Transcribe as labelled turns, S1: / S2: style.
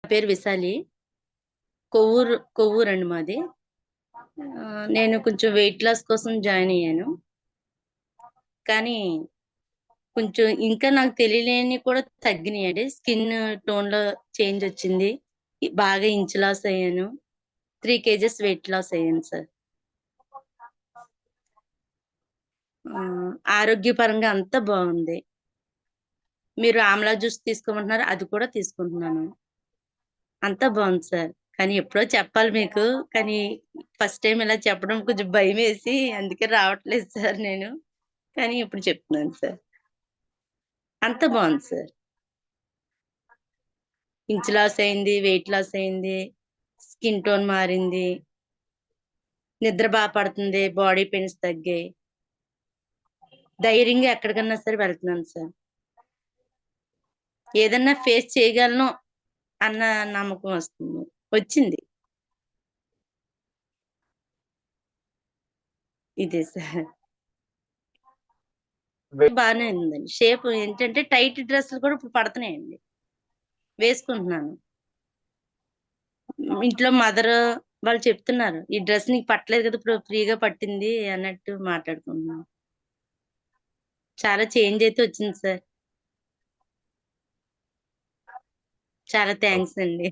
S1: పేరు విశాలి. కొవ్వూరండి మాది. నేను కొంచెం వెయిట్ లాస్ కోసం జాయిన్ అయ్యాను. కానీ కొంచెం ఇంకా నాకు తెలియలేనివి కూడా తగ్గినియండి. స్కిన్ టోన్‌లో చేంజ్ వచ్చింది. బాగా ఇంచ్ లాస్ అయ్యాను. 3 కేజెస్ వెయిట్ లాస్ అయ్యాను సార్. ఆరోగ్యపరంగా అంతా బావుంది. మీరు ఆమ్లా జ్యూస్ తీసుకోమంటున్నారు. అది కూడా తీసుకుంటున్నాను. అంతా బావుంది సార్. కానీ ఎప్పుడో చెప్పాలి మీకు. కానీ ఫస్ట్ టైమ్ ఇలా చెప్పడం కొంచెం భయమేసి అందుకే రావట్లేదు సార్ నేను. కానీ ఇప్పుడు చెప్తున్నాను సార్. అంతా బావుంది సార్. ఇంచ్ లాస్ అయింది, వెయిట్ లాస్ అయింది, స్కిన్ టోన్ మారింది, నిద్ర పడుతుంది, బాడీ పెయిన్స్ తగ్గాయి. ధైర్యంగా ఎక్కడికన్నా సరే వెళ్తున్నాను సార్. ఏదన్నా ఫేస్ చేయగలను అన్న నమ్మకం వస్తుంది. వచ్చింది. ఇదే సార్. బానే ఉందండి. షేప్ ఏంటంటే టైట్ డ్రెస్సులు కూడా ఇప్పుడు పడతన్నాయండి. వేసుకుంటున్నాను. ఇంట్లో వాళ్ళు చెప్తున్నారు. "ఈ డ్రెస్ నీకు పట్టలేదు కదా! ఇప్పుడు ఫ్రీగా పట్టింది" అన్నట్టు మాట్లాడుకుంటున్నాం. చాలా చేంజ్ అయితే వచ్చింది సార్. చాలా థాంక్స్ అండి.